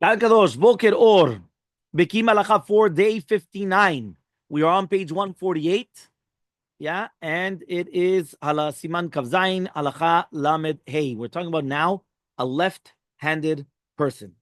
Kadosh, Boker Or, Bekiim Halacha 4, day 59. We are on page 148. Yeah, and it is Hala Siman Kavzain, Halacha Lamed Hey. We're talking about now a left-handed person.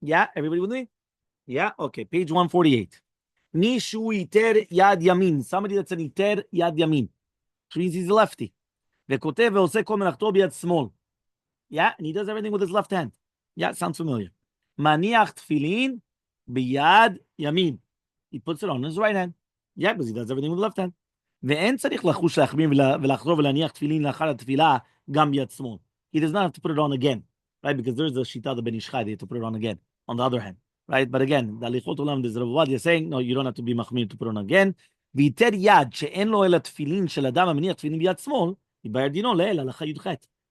Yeah, everybody with me? Yeah, okay, page 148. Nishu iter yad yamin. Somebody that's an iter yad yamin. Which means he's a lefty. Vekotev ve'oseh kol melachto biyad small. Yeah, and he does everything with his left hand. Yeah, sounds familiar. Maniach tefillin biyad yamin. He puts it on his right hand. Yeah, because he does everything with the left hand. ואין צריך לחוש להחמיר ולחזור ולהניח תפילין לאחר התפילה גם ביד שמאל. He does not have to put it on again, right? Because there's a shita the Ben Ish Chai, they have to put it on again on the other hand, right? But again, the Alichot Olam, there's Rabbi saying, no, you don't have to be מחמיר to put it on again. ויתר יד שאין לו אלא תפילין של אדם המניח תפילין ביד שמאל, יבאר דינו לאל הלכה י"ח.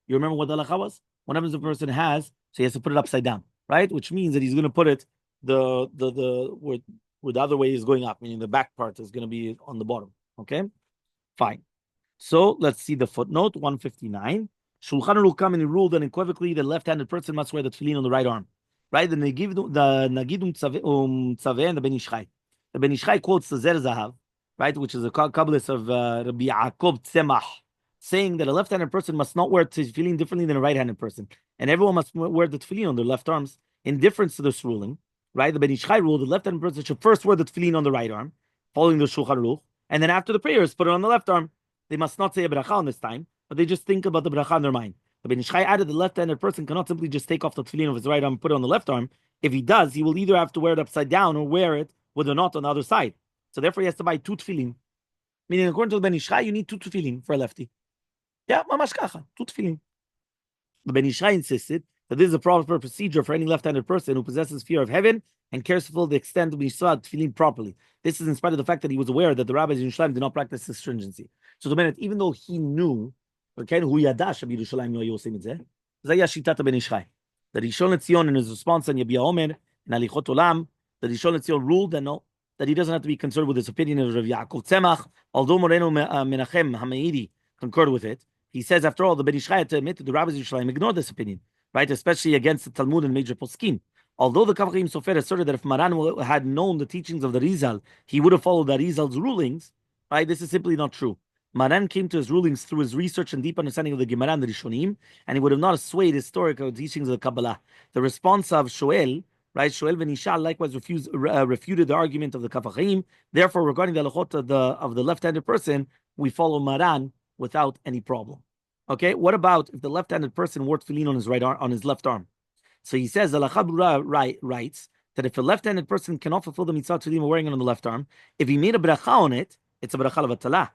You remember what the halacha was? What happens if a person has, so he has to put it upside down, right? Which means that he's going to put it where the other way is going up, meaning the back part is going to be on the bottom. Okay, fine. So let's see the footnote 159. Shulchan Aruch come and ruled unequivocally the left-handed person must wear the tefillin on the right arm. Right? The Nagid Tzaveh and the Ben Ish Chai. The Ben Ish Chai quotes the Zer Zahav, right, which is a Kabbalist of Rabbi Yaakov Tzemach, saying that a left-handed person must not wear tefillin differently than a right-handed person, and everyone must wear the tefillin on their left arms. In difference to this ruling, right, the Ben Ish Chai ruled the left-handed person should first wear the tefillin on the right arm, following the Shulchan Aruch, and then after the prayers, put it on the left arm. They must not say a bracha on this time, but they just think about the bracha in their mind. The Ben Ish Chai added the left-handed person cannot simply just take off the tefillin of his right arm and put it on the left arm. If he does, he will either have to wear it upside down or wear it with a knot on the other side. So therefore, he has to buy two tefillin. Meaning, according to the Ben Ish Chai, you need two tefillin for a lefty. Yeah, mamash kacha, two tefillin. The Ben Ish Chai insisted that this is a proper procedure for any left-handed person who possesses fear of heaven and cares for the extent to be tefillin properly. This is in spite of the fact that he was aware that the rabbis in Yerushalayim did not practice this stringency. So the minute, even though he knew, okay, who yadash Yerushalayim no yosim it zeh, zeh shitat Ben Ish Chai. That Rishon LeZion in his response on Yabia Omer and Alichot Olam, that Rishon LeZion ruled that no, that he doesn't have to be concerned with his opinion of Rav Yaakov Tzemach, although Moreno Menachem Hameiri concurred with it. He says, after all, the Ben Ish Chai had to admit that the rabbis in Yerushalayim ignored this opinion, right? Especially against the Talmud and major poskim. Although the Kaf Chaim Sofer asserted that if Maran had known the teachings of the Rizal, he would have followed the Rizal's rulings, right? This is simply not true. Maran came to his rulings through his research and deep understanding of the Gemara and the Rishonim, and he would have not swayed historical teachings of the Kabbalah. The response of Shel, right? Shel ben Ishal likewise refuted the argument of the Kaf Chaim. Therefore, regarding the halachot of the left-handed person, we follow Maran without any problem. Okay, what about if the left-handed person wore tefillin on his right arm, on his left arm? So he says, Halacha Brura writes that if a left-handed person cannot fulfill the mitzvah tefillin wearing it on the left arm, if he made a bracha on it, it's a bracha levatala,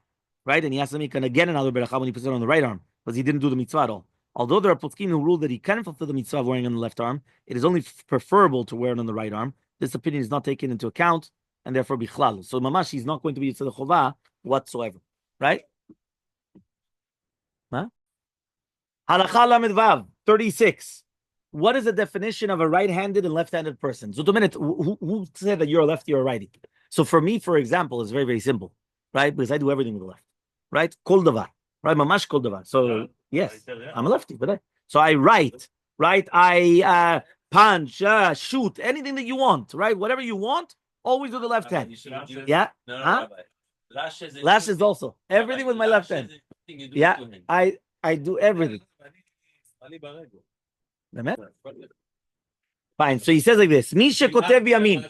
right? And he has to make again another bracha when he puts it on the right arm, because he didn't do the mitzvah at all. Although there are poskim who rule that he can fulfill the mitzvah wearing it on the left arm, it is only preferable to wear it on the right arm. This opinion is not taken into account, and therefore bichlal. So mamash, he's not going to be yitzad chovah whatsoever, right? Huh? Halacha lamed vav 36. What is the definition of a right-handed and left-handed person? So, 2 minutes, who said that you're a lefty or a righty? So, for me, for example, it's very, very simple, right? Because I do everything with the left, right? Kol davar, right? Mamash kol davar. So, yes, I'm a lefty, but so I write, right? I punch, shoot, anything that you want, right? Whatever you want, always with the left hand. Yeah? Huh? Lashes also. Everything with my left hand. Yeah, I do everything. Fine. So he says like this: Misha kotev yamin.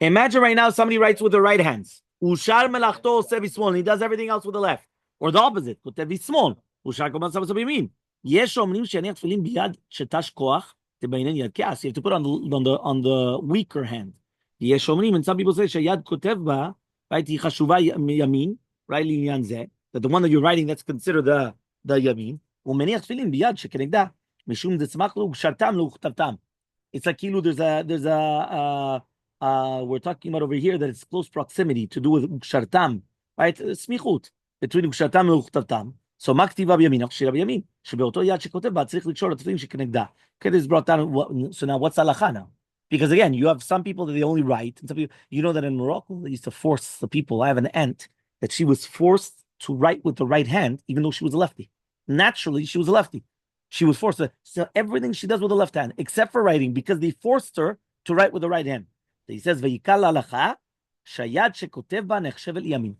Imagine right now somebody writes with the right hands. Ushar melachto sevi small. He does everything else with the left, or the opposite. Kotev small. Ushar koman sevi yamin. Yesh omrim sheniach tefillin biyad shetash koach tebainen yad keas. You have to put on the weaker hand. Yesh omrim, and some people say sheyad kotev ba right hi chashuva yamin right linyan zeh, that the one that you're writing that's considered the yamin. Umeniach tefillin biyad shekenegda. It's like there's a we're talking about over here that it's close proximity to do with ukshartam, right? Smichut between ukshartam and uktavtam. So maktiva b'yamin, akshira b'yamin. Shebeoto yad shekotev b'atzrich likshor atefillin shekenegda. Okay, this is brought down. So now what's halacha now? Because again, you have some people that they only write, and some people, you know that in Morocco they used to force the people. I have an aunt that she was forced to write with the right hand, even though she was a lefty. Naturally, she was a lefty. She was forced to. So everything she does with the left hand, except for writing, because they forced her to write with the right hand. He says, "Vayikal halacha shayad shekotev ba nechshev el yamin."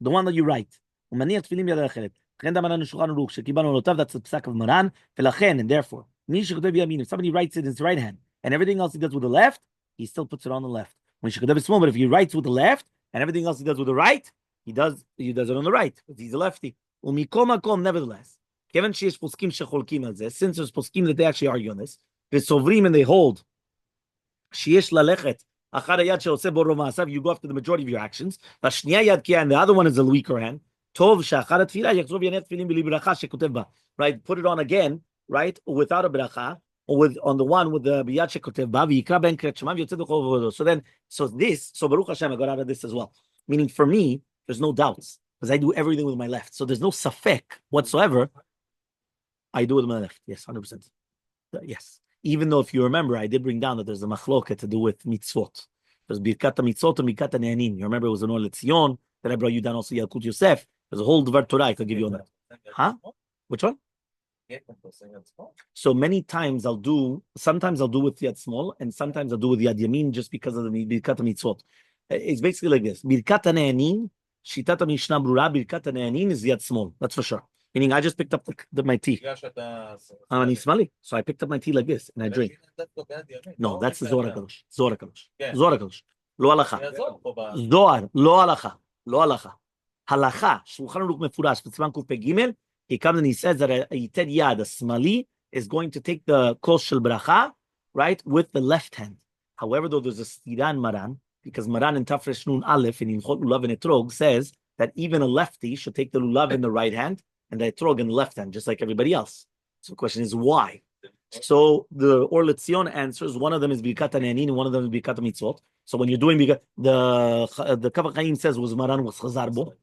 The one that you write. ומניח תפילין ביד האחרת. לכן דאמרנו שולחן ערוך שקיבלנו עולותיו, that's the psak of Maran. ולכן, and therefore, מי שכותב בימין, if somebody writes it in his right hand, and everything else he does with the left, he still puts it on the left. When שכותב בשמאל, but if he writes with the left, and everything else he does with the right, he does it on the right, because he's a lefty. ומכל מקום, nevertheless, כיוון שיש פוסקים שחולקים על זה, since there's poskim that they actually argue on this, וסוברים and they hold, שיש ללכת, you go after the majority of your actions. And the other one is a weaker hand. Right? Put it on again, right? Without a bracha, or on the one with the biyad shekotev ba. So Baruch Hashem, I got out of this as well. Meaning for me, there's no doubts because I do everything with my left. So there's no safek whatsoever. I do it with my left. Yes, 100%. Yes. Even though, if you remember, I did bring down that there's a machloket to do with mitzvot. There's birkat mitzvot and birkat ne'anin. You remember it was an Oziel Tzion that I brought you down also Yalkut Yosef. There's a whole Dvar Torah I could give you on that. Huh? Which one? So many times sometimes I'll do with Yad Small, and sometimes I'll do with Yad Yamin just because of the birkat mitzvot. It's basically like this. Birkat ne'anin, shitat mishnah brura, birkat ne'anin is Yad Small. That's for sure. Meaning, I just picked up my tea. So I picked up my tea like this, and I drink. No, that's the Zohar HaKadosh. Zohar HaKadosh. Zohar HaKadosh. Lo halacha. Zohar. Lo halacha. Lo halacha. Halacha. Shulchan Aruch mefurash. Siman Kuf Pe Gimel. He comes and he says that a yited yad, a smali, is going to take the kos shel bracha, right, with the left hand. However, though there's a stiran Maran, because Maran in Tafresh Nun Aleph in Ilchot Lulav and Etrog says that even a lefty should take the lulav in the right hand and the etrog in the left hand, just like everybody else. So the question is why? So the Oziel Tzion answers, one of them is birkat ne'anin and one of them is birkat mitzvot. So when you're doing the Kav HaChaim says was Maran was chazar bo.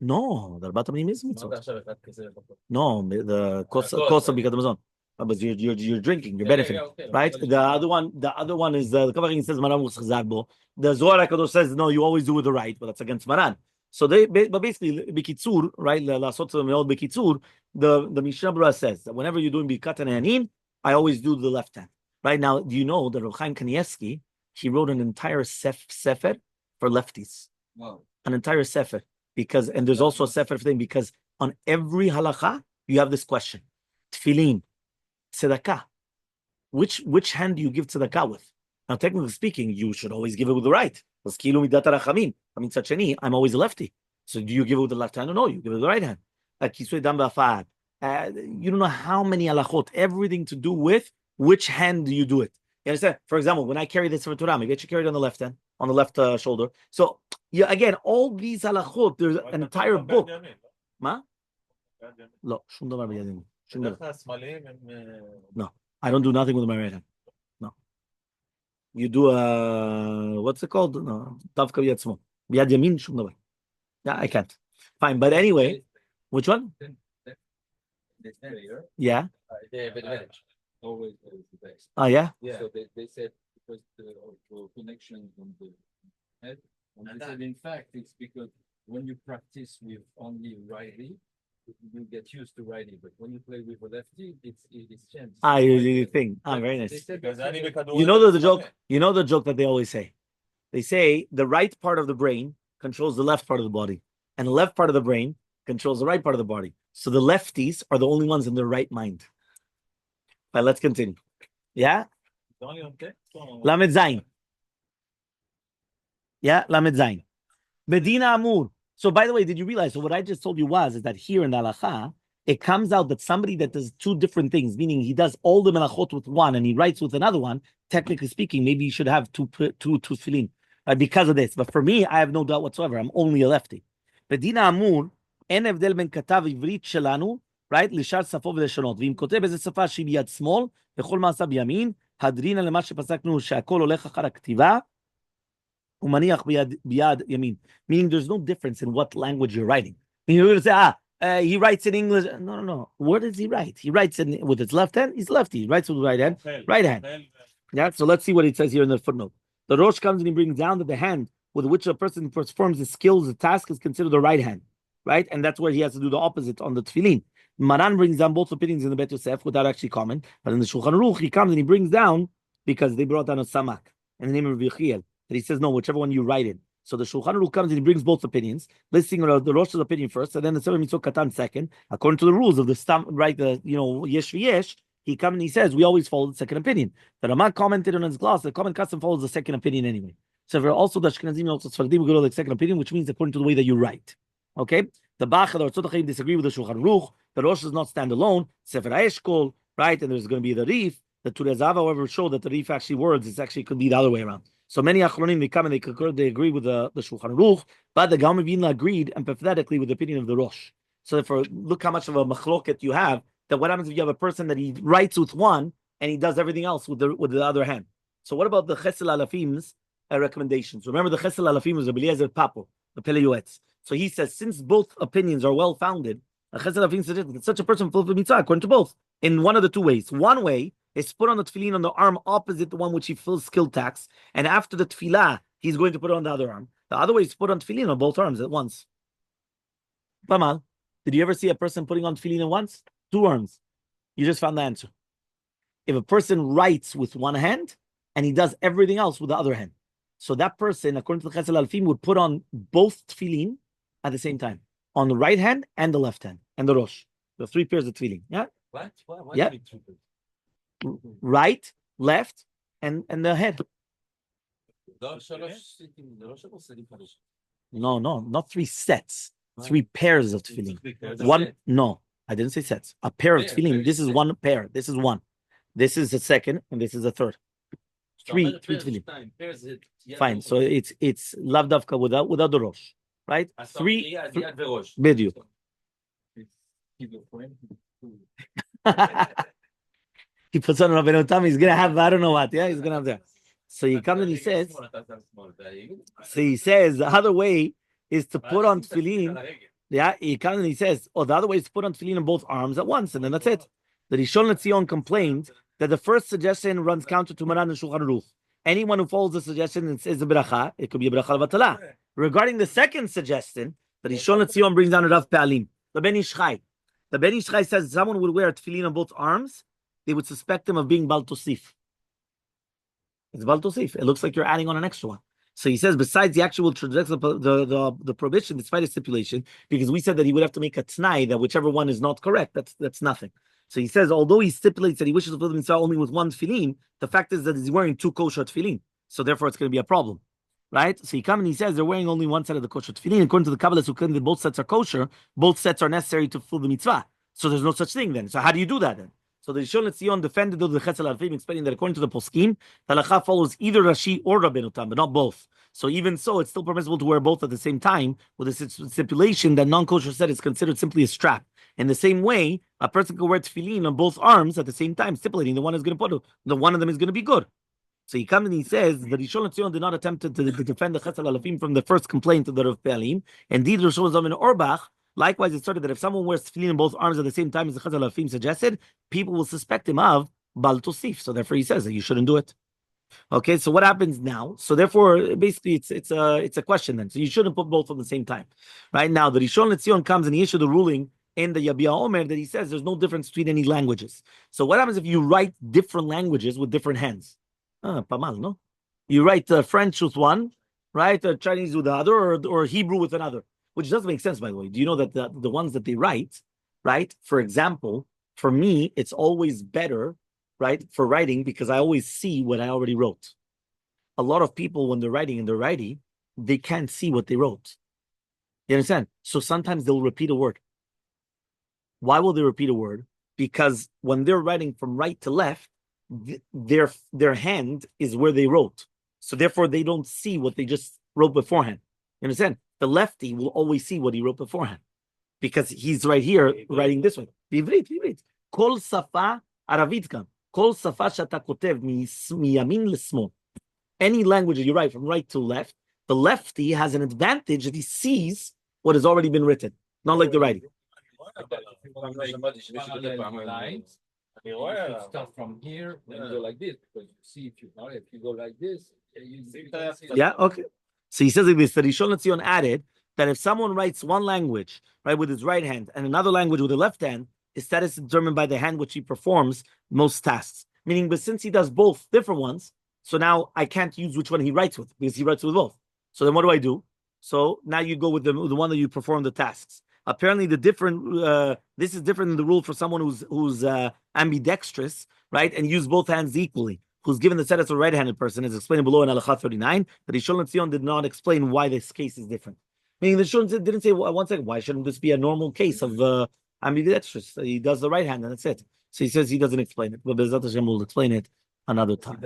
No, the Arbat Aminim is mitzvot. No, the kosa birkat hamazon. But you're drinking, you're benefiting, right? Okay. The other one is the Kav HaChaim says Maran was chazar bo. The Zohar HaKadosh says no, you always do with the right, but that's against Maran. So but basically, Bekitzur, right? The Mishnah Brura says that whenever you're doing Birkat ne'anin, I always do the left hand. Right now, do you know that Rabbi Kanievsky, he wrote an entire sefer for lefties? Wow. An entire sefer. And there's also a sefer thing, because on every halacha, you have this question. Tefillin, tzedakah. Which hand do you give tzedakah with? Now, technically speaking, you should always give it with the right. I'm always a lefty. So do you give it with the left hand or no? You give it with the right hand. You don't know how many halachot, everything to do with which hand do you do it. You understand? For example, when I carry this for Torah, maybe I should carry it on the left hand, on the left shoulder. So, yeah, again, all these halachot, there's an entire book. Ma? No, I don't do nothing with my right hand. You do what's it called? No, Tavka Biyad Small. Biyad Yamin, shum davar. Yeah, I can't. Fine, but anyway, which one? Yeah. Always the best. Oh yeah. Yeah. So they said because the connection on the head, and they said in fact it's because when you practice with only righty, you get used to righty, but when you play with a lefty, it's changed. You think. Very nice. You know the joke. You know the joke that they always say. They say the right part of the brain controls the left part of the body, and the left part of the brain controls the right part of the body. So the lefties are the only ones in their right mind. But let's continue. Yeah. Lamed Zayin. Yeah, Lamed Zayin. Medina Amur. So, by the way, did you realize? So, what I just told you is that here in the halacha, it comes out that somebody that does two different things, meaning he does all the melachot with one and he writes with another one. Technically speaking, maybe he should have two tefillin because of this. But for me, I have no doubt whatsoever. I'm only a lefty. Medina Amur, en evdel ben katav ivrit shelanu, right? Lishar safo v'leshonot. V'im koteb b'ze safa shi biyad small, v'chol ma'asa biyamin, hadrina lema shepasaknu she'akol olech achar haktiva. Meaning there's no difference in what language you're writing. You're going to say, he writes in English. No. Where does he write? He writes with his left hand. He's lefty. He writes with the right hand. Right hand. Yeah. So let's see what it says here in the footnote. The Rosh comes and he brings down that the hand with which a person performs the skills, the task is considered the right hand. Right? And that's where he has to do the opposite on the Tefillin. Maran brings down both opinions in the Bet Yosef without actually comment, but in the Shulchan Aruch he comes and he brings down because they brought down a samak in the name of Yechiel that he says no, whichever one you write in. So the Shulchan Aruch comes and he brings both opinions, listing the Rosh's opinion first, and then the Sefer Mitzvot Katan second, according to the rules of the stam, right? The yesh v'yesh. He comes and he says we always follow the second opinion. The Ramah commented on his gloss. The common custom follows the second opinion anyway. So for also the Ashkenazim also Sfardim go to the second opinion, which means according to the way that you write. Okay, the Bachel or Tzotachim disagree with the Shulchan Aruch. The Rosh does not stand alone. Sefer Eshkol, right? And there's going to be the Rif. The Turezav, however, show that the Rif actually words. It actually could be the other way around. So many Achronim, they come and they agree with the Shulchan Aruch, but the Gaon Vina agreed empathetically with the opinion of the Rosh. So therefore, look how much of a machloket you have. That what happens if you have a person that he writes with one and he does everything else with the other hand. So what about the Chesel Alafim's recommendations? Remember the Chesel Alafim was Rabbi Eliezer Papo, the Pele Yoetz. So he says, since both opinions are well founded, Chesel Alafim suggests that such a person fulfills mitzvah according to both in one of the two ways. One way is put on the tefillin on the arm opposite the one which he fills skill tax, and after the tefillah he's going to put it on the other arm. The other way is put on tefillin on both arms at once. Pamal, did you ever see a person putting on tefillin at once? Two arms. You just found the answer. If a person writes with one hand and he does everything else with the other hand, so that person, according to the Chesel Alfim, would put on both tefillin at the same time, on the right hand and the left hand, and the Rosh. The 3 pairs of tefillin. Yeah. What? Yeah. Right, left, and the head. No, not 3 sets. 3 pairs of tefillin. One, no, I didn't say sets. A pair of tefillin. This is one pair. This is one. This is the second, and this is a third. Three tefillin. Fine. So it's lav davka without the Rosh, right? 3 video. He puts on Rabbeinu Tam. He's gonna have I don't know what. Yeah, he's gonna have that. So he comes and he says. So he says the other way is to put on tefillin. Yeah, he comes and he says, the other way is to put on tefillin on both arms at once, and then that's it. The Rishon LeZion complained that the first suggestion runs counter to Maran and Shulchan Aruch. Anyone who follows the suggestion and says a bracha, it could be a bracha al-batala. Regarding the second suggestion, the Rishon LeZion brings down a Rav Pe'alim, the Ben Ish Chai. The Ben Ish Chai says someone would wear tefillin on both arms, they would suspect him of being Bal Tosif. It's Bal Tosif. It looks like you're adding on an extra one. So he says, besides the actual the prohibition, despite a stipulation, because we said that he would have to make a t'nai that whichever one is not correct, that's nothing. So he says, although he stipulates that he wishes to fulfill the mitzvah only with one tefillin, the fact is that he's wearing 2 kosher tefillin. So therefore, it's going to be a problem, right? So he comes and he says they're wearing only one set of the kosher tefillin. According to the Kabbalists who claim that both sets are kosher, both sets are necessary to fulfill the mitzvah. So there's no such thing then. So how do you do that then? So the Rishon LeZion defended the Chesel Alfim, explaining that according to the poskim, the halacha follows either Rashi or Rabbeinu Tam, but not both. So even so, it's still permissible to wear both at the same time, with a stipulation that non-kosher set is considered simply a strap. In the same way, a person can wear tefillin on both arms at the same time, stipulating the one is going to put the one of them is going to be good. So he comes and he says that Rishon LeZion did not attempt to defend the Chesel Alfim from the first complaint of the Rav Pe'alim. Indeed, Rishon LeZion Orbach. Likewise, it started that if someone wears tefillin in both arms at the same time as the Chesel Alfim suggested, people will suspect him of Bal Tosif. So therefore, he says that you shouldn't do it. Okay, so what happens now? So therefore, basically, it's a question then. So you shouldn't put both at the same time, right? Now, the Rishon LeZion comes and he issued a ruling in the Yabia Omer that he says there's no difference between any languages. So what happens if you write different languages with different hands? Pamal, no? You write French with one, right? Chinese with the other, or Hebrew with another. Which doesn't make sense, by the way. Do you know that the ones that they write, right? For example, for me, it's always better, right, for writing because I always see what I already wrote. A lot of people, when they're writing and they're writing, they can't see what they wrote. You understand? So sometimes they'll repeat a word. Why will they repeat a word? Because when they're writing from right to left, their hand is where they wrote. So therefore, they don't see what they just wrote beforehand. You understand? The lefty will always see what he wrote beforehand because he's right here writing this way. Bivrit. Kol safa aravit kam. Kol safa shata kotev miyamin lesmol. Any language that you write from right to left, the lefty has an advantage that he sees what has already been written, not like the righty. You should start from here and go like this because you see if you go like this, yeah, okay. So he says like this, that Rishon LeZion added that if someone writes one language, right, with his right hand and another language with the left hand, his status is determined by the hand which he performs most tasks. Meaning, but since he does both different ones, so now I can't use which one he writes with because he writes with both. So then what do I do? So now you go with the one that you perform the tasks. Apparently, this is different than the rule for someone who's ambidextrous, right, and use both hands equally. Who's given the status of a right-handed person, as explained below in Halacha 39, but Shel did not explain why this case is different. Meaning the Shul didn't say, well, one second, why shouldn't this be a normal case of ambidextrous? He does the right hand and that's it. So he says he doesn't explain it. But Bezat Hashem will explain it another time.